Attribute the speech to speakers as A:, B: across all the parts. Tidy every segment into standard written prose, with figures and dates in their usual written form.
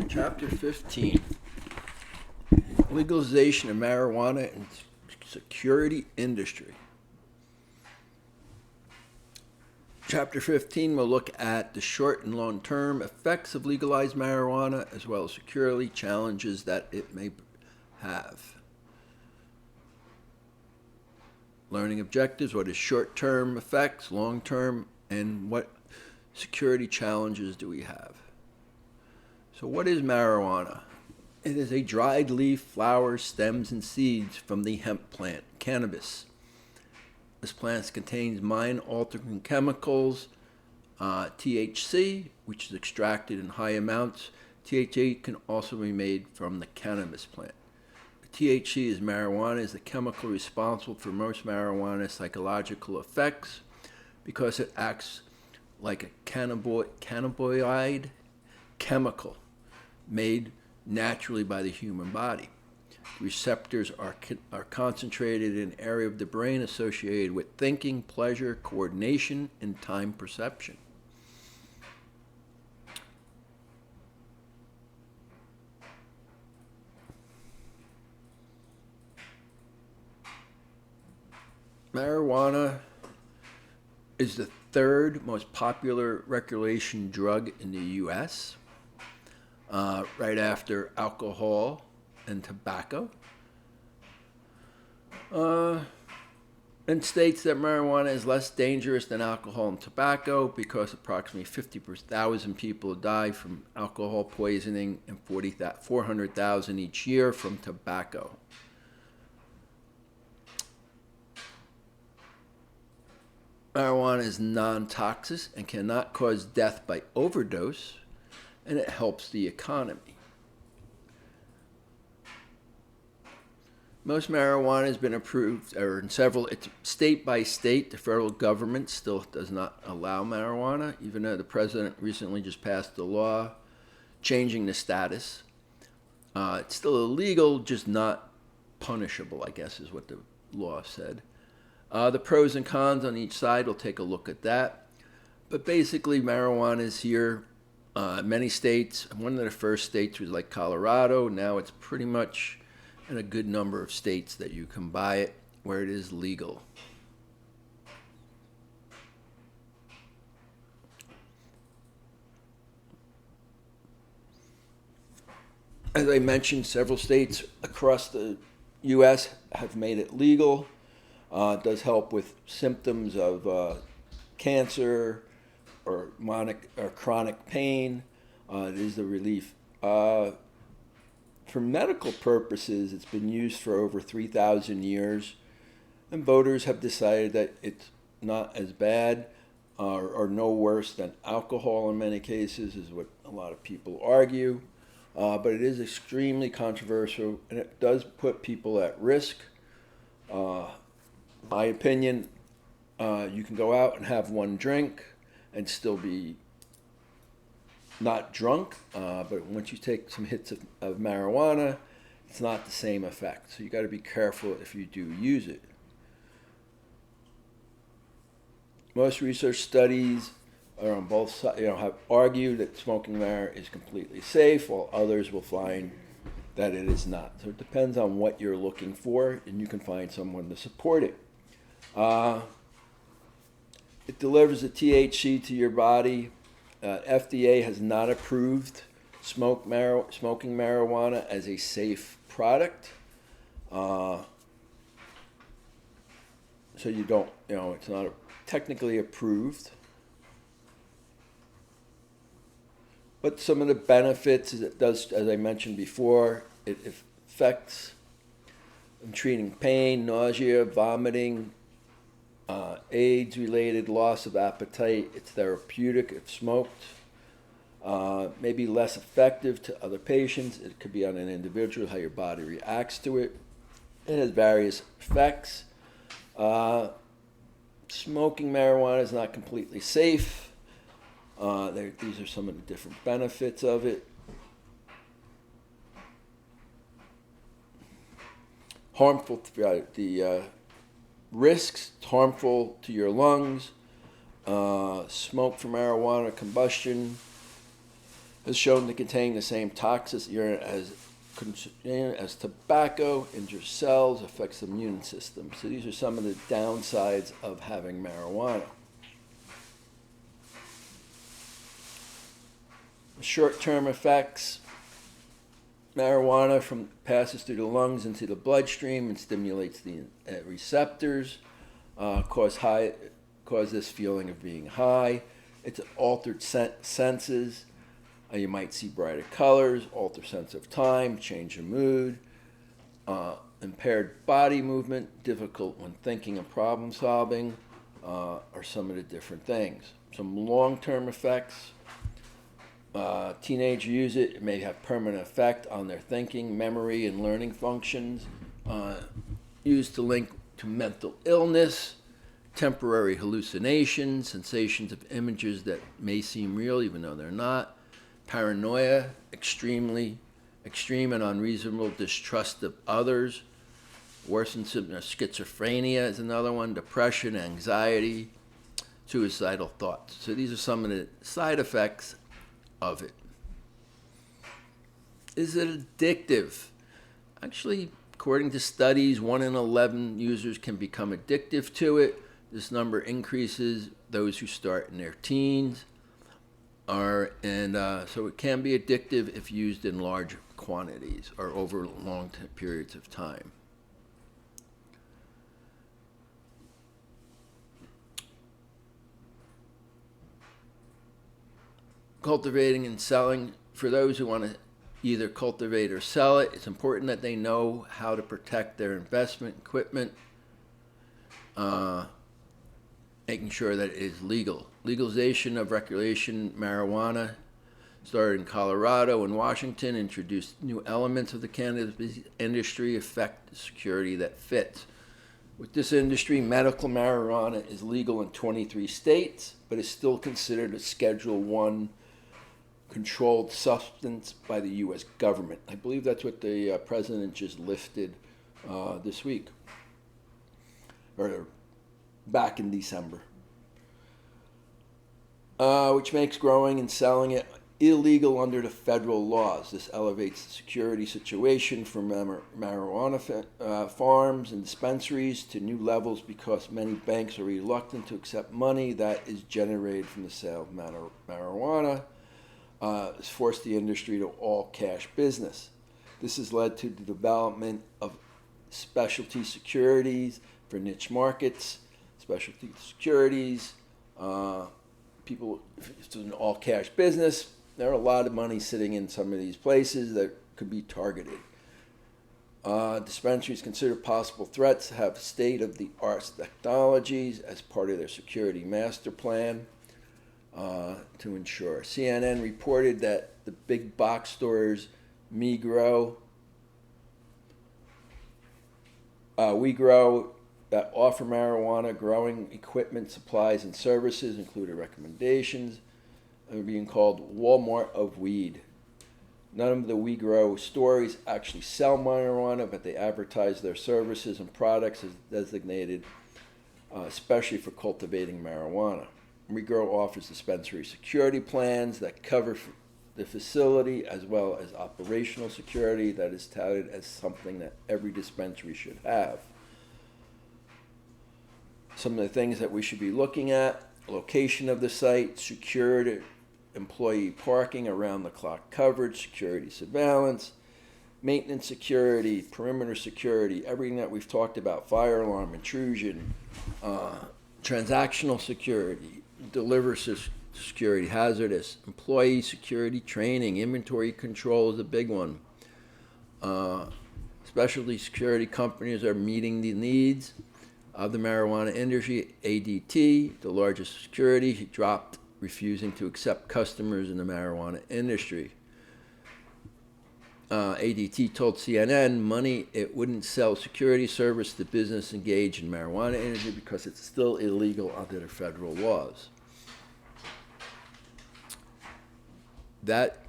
A: Chapter 15, Legalization of Marijuana in Security Industry. Chapter 15 will look at the short and long-term effects of legalized marijuana as well as security challenges that it may have. Learning objectives, what is short-term effects, long-term, and what security challenges do we have? So what is marijuana? It is a dried leaf, flowers, stems, and seeds from the hemp plant, cannabis. This plant contains mind-altering chemicals, THC, which is extracted in high amounts. THC can also be made from the cannabis plant. THC is marijuana, is the chemical responsible for most marijuana psychological effects because it acts like a cannabinoid chemical made naturally by the human body. The receptors are concentrated in an area of the brain associated with thinking, pleasure, coordination, and time perception. Marijuana is the third most popular recreation drug in the U.S., right after alcohol and tobacco. And states that marijuana is less dangerous than alcohol and tobacco because approximately 50,000 people die from alcohol poisoning and 400,000 each year from tobacco. Marijuana is non-toxic and cannot cause death by overdose, and it helps the economy. Most marijuana has been approved, or in several, it's state by state. The federal government still does not allow marijuana, even though the president recently just passed a law changing the status. It's still illegal, just not punishable, I guess is what the law said. The pros and cons on each side, we'll take a look at that. But basically, marijuana is here. Many states, one of the first states was like Colorado. Now it's pretty much in a good number of states that you can buy it where it is legal. As I mentioned, several states across the U.S. have made it legal. It does help with symptoms of cancer or chronic pain. It is the relief. For medical purposes, it's been used for over 3,000 years, and voters have decided that it's not as bad or no worse than alcohol in many cases, is what a lot of people argue. But it is extremely controversial, and it does put people at risk. My opinion, you can go out and have one drink and still be not drunk, but once you take some hits of marijuana, it's not the same effect. So you got to be careful if you do use it. Most research studies are on both sides, have argued that smoking marijuana is completely safe, while others will find that it is not. So it depends on what you're looking for, and you can find someone to support it. It delivers the THC to your body. FDA has not approved smoking marijuana as a safe product. So you don't, it's not technically approved. But some of the benefits is it does, as I mentioned before, it affects in treating pain, nausea, vomiting, AIDS-related loss of appetite. It's therapeutic if smoked. Maybe less effective to other patients. It could be on an individual, how your body reacts to it. It has various effects. Smoking marijuana is not completely safe. These are some of the different benefits of it. Harmful, the risks, harmful to your lungs, smoke from marijuana, combustion, has shown to contain the same toxic urine as tobacco, injures cells, affects the immune system. So these are some of the downsides of having marijuana. Short-term effects. Marijuana passes through the lungs into the bloodstream and stimulates the receptors, cause this feeling of being high. It's altered senses. You might see brighter colors, alter sense of time, change of mood, impaired body movement, difficult when thinking and problem solving, are some of the different things. Some long-term effects. Teenagers use it. It may have permanent effect on their thinking, memory, and learning functions. Used to link to mental illness, temporary hallucinations, sensations of images that may seem real even though they're not. Paranoia, extreme and unreasonable distrust of others. Worsened schizophrenia is another one. Depression, anxiety, suicidal thoughts. So these are some of the side effects of it. Is it addictive? Actually, according to studies, 1 in 11 users can become addictive to it. This number increases those who start in their teens. So it can be addictive if used in large quantities or over long periods of time. Cultivating and selling. For those who want to either cultivate or sell it, it's important that they know how to protect their investment equipment, making sure that it is legal. Legalization of recreation marijuana started in Colorado and Washington, introduced new elements of the cannabis industry, affect the security that fits. With this industry, medical marijuana is legal in 23 states, but is still considered a Schedule I controlled substance by the U.S. government. I believe that's what the president just lifted this week, or back in December, which makes growing and selling it illegal under the federal laws. This elevates the security situation for marijuana farms and dispensaries to new levels because many banks are reluctant to accept money that is generated from the sale of marijuana. Has forced the industry to all-cash business. This has led to the development of specialty securities for niche markets, specialty securities. People, if it's an all-cash business, there are a lot of money sitting in some of these places that could be targeted. Dispensaries consider possible threats to have state-of-the-art technologies as part of their security master plan. To ensure. CNN reported that the big box stores WeGrow that offer marijuana growing equipment, supplies, and services, including recommendations, are being called Walmart of weed. None of the WeGrow stores actually sell marijuana, but they advertise their services and products as designated, especially for cultivating marijuana. WeGrow offers dispensary security plans that cover the facility as well as operational security that is touted as something that every dispensary should have. Some of the things that we should be looking at: location of the site, secured employee parking, around-the-clock coverage, security surveillance, maintenance security, perimeter security, everything that we've talked about, fire alarm, intrusion, transactional security, deliver security, hazardous, employee security training, inventory control is a big one. Specialty security companies are meeting the needs of the marijuana industry. ADT, the largest security, dropped refusing to accept customers in the marijuana industry. ADT told CNN it wouldn't sell security service to business engaged in marijuana industry because it's still illegal under the federal laws. That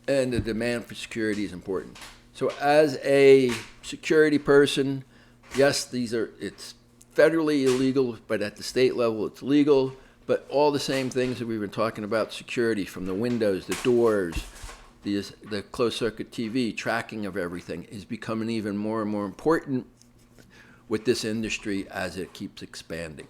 A: and the demand for security is important. So as a security person, yes, it's federally illegal, but at the state level it's legal. But all the same things that we've been talking about, security from the windows, the doors, the closed-circuit TV, tracking of everything, is becoming even more and more important with this industry as it keeps expanding.